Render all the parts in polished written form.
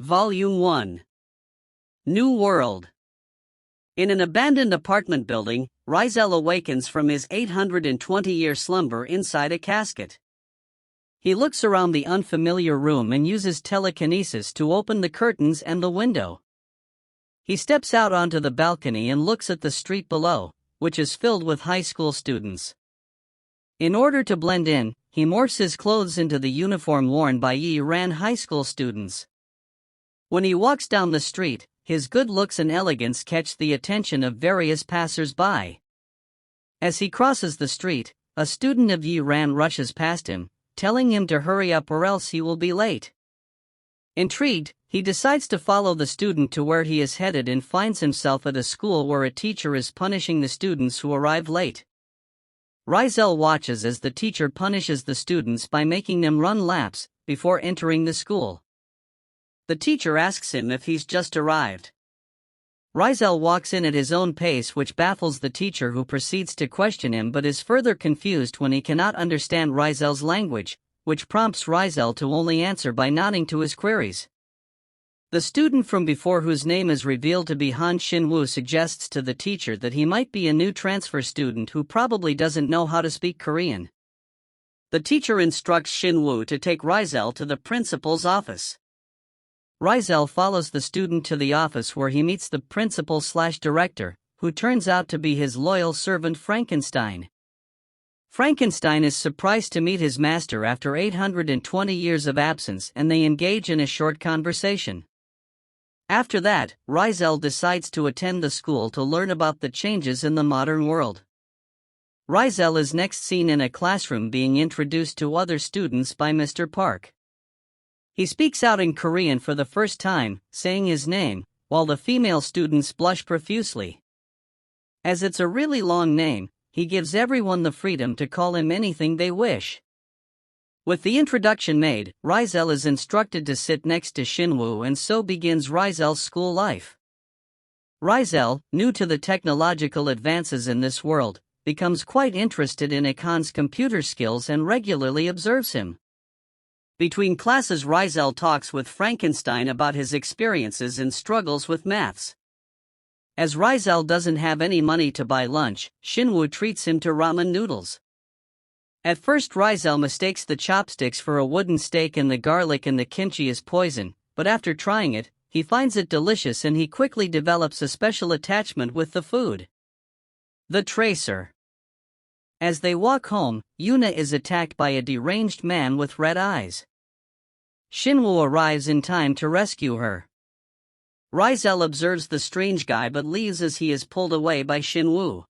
Volume 1. New World. In an abandoned apartment building, Rizel awakens from his 820-year slumber inside a casket. He looks around the unfamiliar room and uses telekinesis to open the curtains and the window. He steps out onto the balcony and looks at the street below, which is filled with high school students. In order to blend in, he morphs his clothes into the uniform worn by Iran high school students. When he walks down the street, his good looks and elegance catch the attention of various passers-by. As he crosses the street, a student of Iran rushes past him, telling him to hurry up or else he will be late. Intrigued, he decides to follow the student to where he is headed and finds himself at a school where a teacher is punishing the students who arrive late. Rizel watches as the teacher punishes the students by making them run laps before entering the school. The teacher asks him if he's just arrived. Rizel walks in at his own pace, which baffles the teacher, who proceeds to question him but is further confused when he cannot understand Rizel's language, which prompts Rizel to only answer by nodding to his queries. The student from before, whose name is revealed to be Han Xinwu, suggests to the teacher that he might be a new transfer student who probably doesn't know how to speak Korean. The teacher instructs Xinwu to take Rizel to the principal's office. Rizel follows the student to the office where he meets the principal/director, who turns out to be his loyal servant Frankenstein. Frankenstein is surprised to meet his master after 820 years of absence, and they engage in a short conversation. After that, Rizel decides to attend the school to learn about the changes in the modern world. Rizel is next seen in a classroom being introduced to other students by Mr. Park. He speaks out in Korean for the first time, saying his name, while the female students blush profusely. As it's a really long name, he gives everyone the freedom to call him anything they wish. With the introduction made, Rizel is instructed to sit next to Xinwu, and so begins Rizel's school life. Rizel, new to the technological advances in this world, becomes quite interested in Khan's computer skills and regularly observes him. Between classes, Rizel talks with Frankenstein about his experiences and struggles with maths. As Rizel doesn't have any money to buy lunch, Xinwu treats him to ramen noodles. At first, Rizel mistakes the chopsticks for a wooden stake and the garlic and the kimchi as poison, but after trying it, he finds it delicious and he quickly develops a special attachment with the food. The Tracer. As they walk home, Yuna is attacked by a deranged man with red eyes. Xinwu arrives in time to rescue her. Rizel observes the strange guy but leaves as he is pulled away by Xinwu.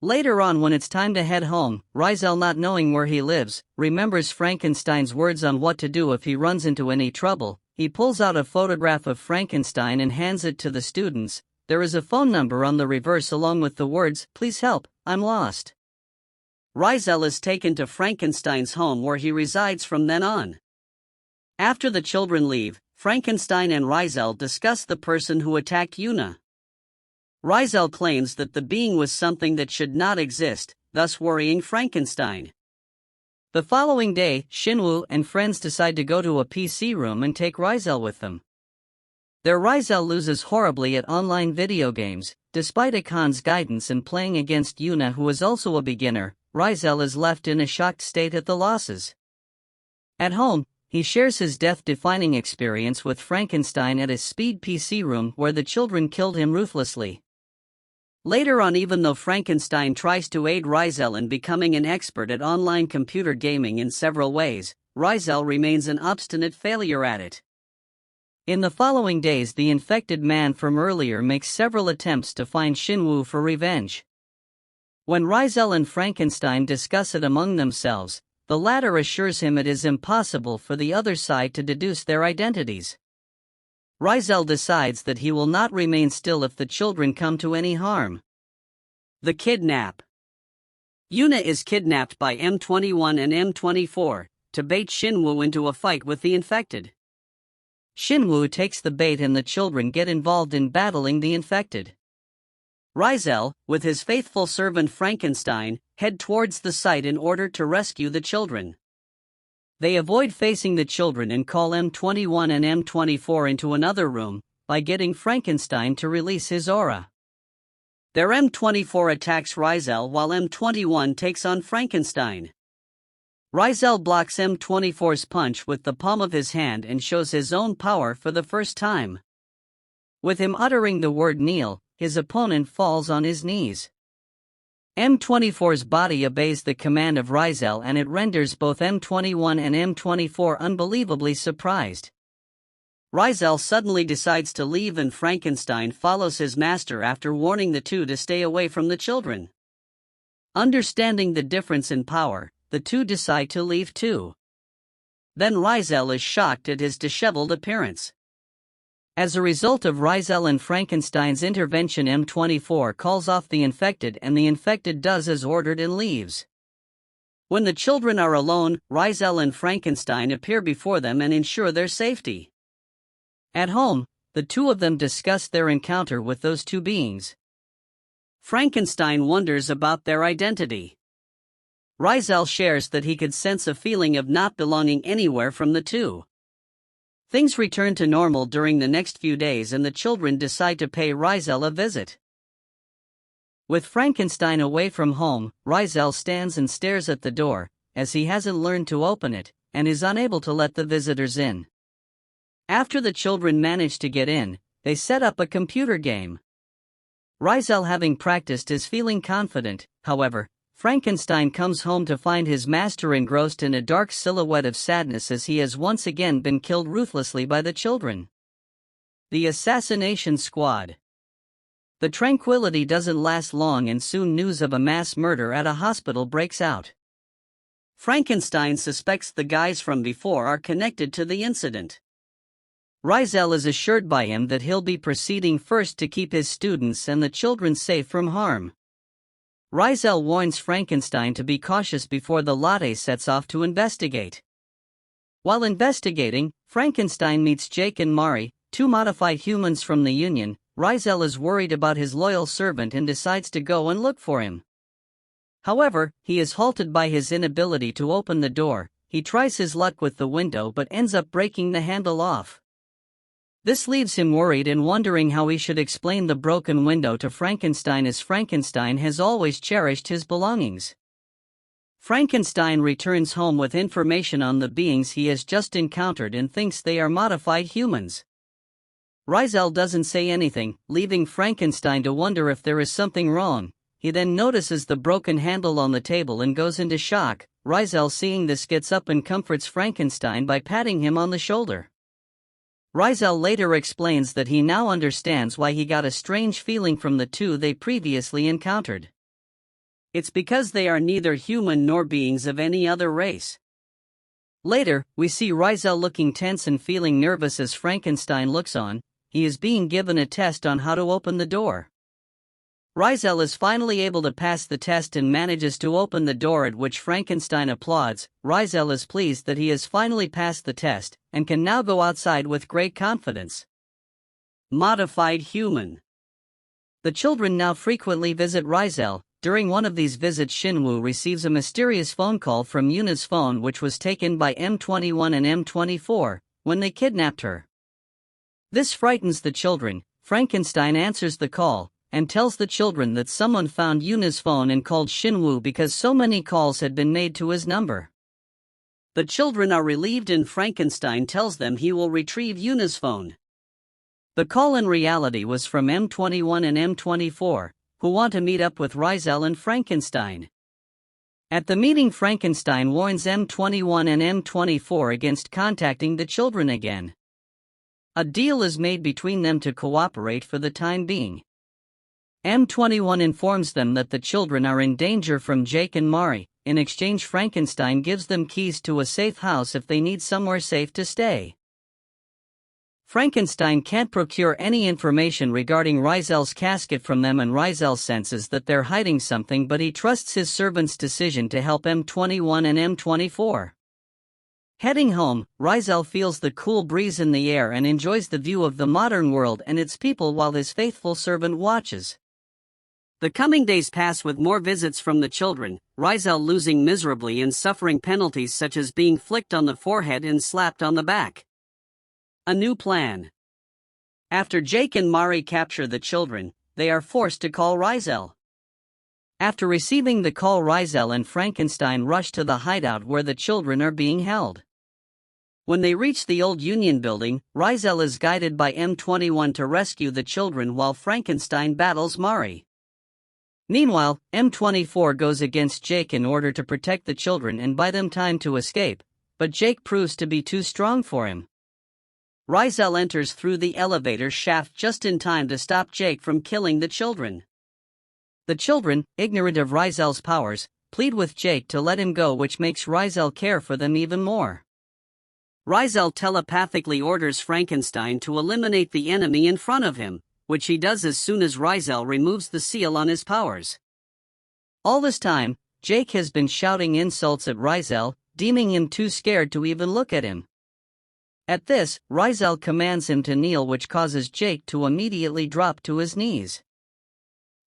Later on, when it's time to head home, Rizel, not knowing where he lives, remembers Frankenstein's words on what to do if he runs into any trouble. He pulls out a photograph of Frankenstein and hands it to the students. There is a phone number on the reverse along with the words, "Please help, I'm lost." Rizel is taken to Frankenstein's home where he resides from then on. After the children leave, Frankenstein and Rizel discuss the person who attacked Yuna. Rizel claims that the being was something that should not exist, thus worrying Frankenstein. The following day, Xinwu and friends decide to go to a PC room and take Rizel with them. There, Rizel loses horribly at online video games. Despite Khan's guidance and playing against Yuna, who is also a beginner, Rizel is left in a shocked state at the losses. At home, he shares his death-defining experience with Frankenstein at his speed PC room where the children killed him ruthlessly. Later on, even though Frankenstein tries to aid Rizel in becoming an expert at online computer gaming in several ways, Rizel remains an obstinate failure at it. In the following days, the infected man from earlier makes several attempts to find Xinwu for revenge. When Rizel and Frankenstein discuss it among themselves, the latter assures him it is impossible for the other side to deduce their identities. Rizel decides that he will not remain still if the children come to any harm. The kidnap. Yuna is kidnapped by M21 and M24 to bait Xinwu into a fight with the infected. Xinwu takes the bait and the children get involved in battling the infected. Rizel, with his faithful servant Frankenstein, head towards the site in order to rescue the children. They avoid facing the children and call M21 and M24 into another room by getting Frankenstein to release his aura. Their M24 attacks Rizel while M21 takes on Frankenstein. Rizel blocks M24's punch with the palm of his hand and shows his own power for the first time. With him uttering the word kneel, his opponent falls on his knees. M24's body obeys the command of Rizel and it renders both M21 and M24 unbelievably surprised. Rizel suddenly decides to leave and Frankenstein follows his master after warning the two to stay away from the children. Understanding the difference in power, the two decide to leave too. Then Rizel is shocked at his disheveled appearance. As a result of Rizel and Frankenstein's intervention, M24 calls off the infected and the infected does as ordered and leaves. When the children are alone, Rizel and Frankenstein appear before them and ensure their safety. At home, the two of them discuss their encounter with those two beings. Frankenstein wonders about their identity. Rizel shares that he could sense a feeling of not belonging anywhere from the two. Things return to normal during the next few days and the children decide to pay Rizel a visit. With Frankenstein away from home, Rizel stands and stares at the door, as he hasn't learned to open it, and is unable to let the visitors in. After the children manage to get in, they set up a computer game. Rizel, having practiced, is feeling confident. However, Frankenstein comes home to find his master engrossed in a dark silhouette of sadness as he has once again been killed ruthlessly by the children. The Assassination Squad. The tranquility doesn't last long and soon news of a mass murder at a hospital breaks out. Frankenstein suspects the guys from before are connected to the incident. Rizel is assured by him that he'll be proceeding first to keep his students and the children safe from harm. Rizel warns Frankenstein to be cautious before the latte sets off to investigate. While investigating, Frankenstein meets Jake and Mari, two modified humans from the Union. Rizel is worried about his loyal servant and decides to go and look for him. However, he is halted by his inability to open the door. He tries his luck with the window but ends up breaking the handle off. This leaves him worried and wondering how he should explain the broken window to Frankenstein, as Frankenstein has always cherished his belongings. Frankenstein returns home with information on the beings he has just encountered and thinks they are modified humans. Rizel doesn't say anything, leaving Frankenstein to wonder if there is something wrong. He then notices the broken handle on the table and goes into shock. Rizel, seeing this, gets up and comforts Frankenstein by patting him on the shoulder. Rizel later explains that he now understands why he got a strange feeling from the two they previously encountered. It's because they are neither human nor beings of any other race. Later, we see Rizel looking tense and feeling nervous as Frankenstein looks on. He is being given a test on how to open the door. Rizel is finally able to pass the test and manages to open the door, at which Frankenstein applauds. Rizel is pleased that he has finally passed the test and can now go outside with great confidence. Modified human. The children now frequently visit Rizel. During one of these visits, Shinwoo receives a mysterious phone call from Yuna's phone, which was taken by M21 and M24 when they kidnapped her. This frightens the children. Frankenstein answers the call and tells the children that someone found Yuna's phone and called Shinwoo because so many calls had been made to his number. The children are relieved and Frankenstein tells them he will retrieve Yuna's phone. The call in reality was from M21 and M24, who want to meet up with Rizel and Frankenstein. At the meeting, Frankenstein warns M21 and M24 against contacting the children again. A deal is made between them to cooperate for the time being. M21 informs them that the children are in danger from Jake and Mari. In exchange, Frankenstein gives them keys to a safe house if they need somewhere safe to stay. Frankenstein can't procure any information regarding Rizel's casket from them, and Rizel senses that they're hiding something, but he trusts his servant's decision to help M21 and M24. Heading home, Rizel feels the cool breeze in the air and enjoys the view of the modern world and its people while his faithful servant watches. The coming days pass with more visits from the children, Rizel losing miserably and suffering penalties such as being flicked on the forehead and slapped on the back. A new plan. After Jake and Mari capture the children, they are forced to call Rizel. After receiving the call, Rizel and Frankenstein rush to the hideout where the children are being held. When they reach the old Union building, Rizel is guided by M21 to rescue the children while Frankenstein battles Mari. Meanwhile, M24 goes against Jake in order to protect the children and buy them time to escape, but Jake proves to be too strong for him. Rizel enters through the elevator shaft just in time to stop Jake from killing the children. The children, ignorant of Rizel's powers, plead with Jake to let him go, which makes Rizel care for them even more. Rizel telepathically orders Frankenstein to eliminate the enemy in front of him, which he does as soon as Rizel removes the seal on his powers. All this time, Jake has been shouting insults at Rizel, deeming him too scared to even look at him. At this, Rizel commands him to kneel, which causes Jake to immediately drop to his knees.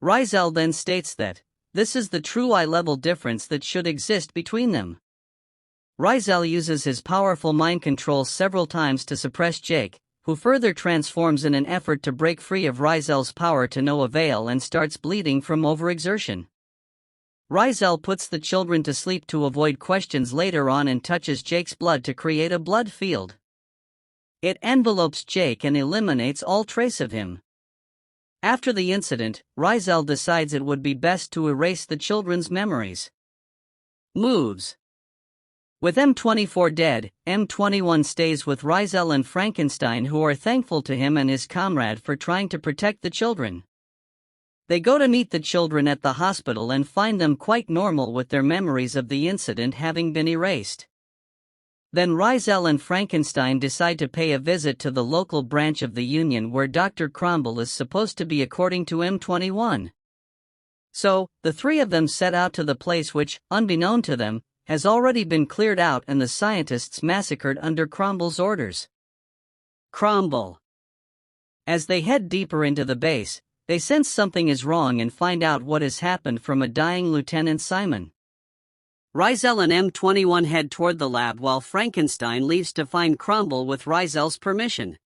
Rizel then states that this is the true eye-level difference that should exist between them. Rizel uses his powerful mind control several times to suppress Jake, who further transforms in an effort to break free of Rizel's power to no avail and starts bleeding from overexertion. Rizel puts the children to sleep to avoid questions later on and touches Jake's blood to create a blood field. It envelopes Jake and eliminates all trace of him. After the incident, Rizel decides it would be best to erase the children's memories. Moves. With M24 dead, M21 stays with Rizel and Frankenstein, who are thankful to him and his comrade for trying to protect the children. They go to meet the children at the hospital and find them quite normal with their memories of the incident having been erased. Then Rizel and Frankenstein decide to pay a visit to the local branch of the Union where Dr. Cromble is supposed to be, according to M21. So, the three of them set out to the place which, unbeknown to them, has already been cleared out and the scientists massacred under Cromble's orders. Cromble. As they head deeper into the base, they sense something is wrong and find out what has happened from a dying Lieutenant Simon. Rizel and M21 head toward the lab while Frankenstein leaves to find Cromble with Rizel's permission.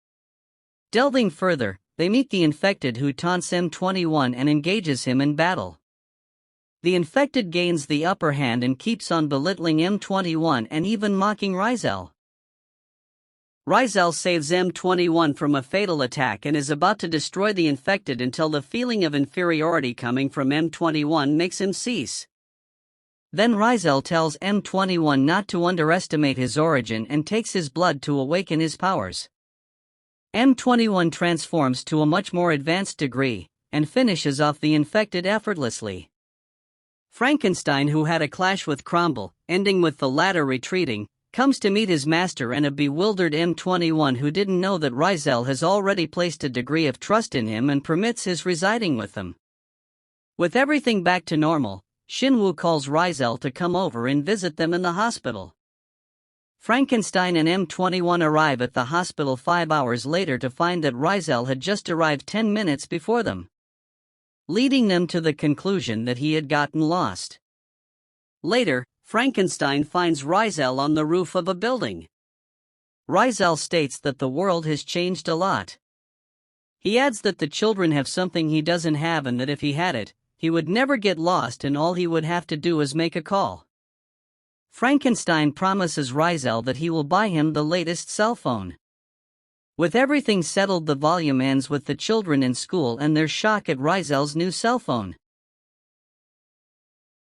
Delving further, they meet the infected who taunts M21 and engages him in battle. The infected gains the upper hand and keeps on belittling M21 and even mocking Rizel. Rizel saves M21 from a fatal attack and is about to destroy the infected until the feeling of inferiority coming from M21 makes him cease. Then Rizel tells M21 not to underestimate his origin and takes his blood to awaken his powers. M21 transforms to a much more advanced degree and finishes off the infected effortlessly. Frankenstein, who had a clash with Cromble, ending with the latter retreating, comes to meet his master and a bewildered M21 who didn't know that Rizel has already placed a degree of trust in him and permits his residing with them. With everything back to normal, Shinwoo calls Rizel to come over and visit them in the hospital. Frankenstein and M21 arrive at the hospital 5 hours later to find that Rizel had just arrived 10 minutes before them, leading them to the conclusion that he had gotten lost. Later, Frankenstein finds Rizel on the roof of a building. Rizel states that the world has changed a lot. He adds that the children have something he doesn't have and that if he had it, he would never get lost and all he would have to do is make a call. Frankenstein promises Rizel that he will buy him the latest cell phone. With everything settled, the volume ends with the children in school and their shock at Rizel's new cell phone.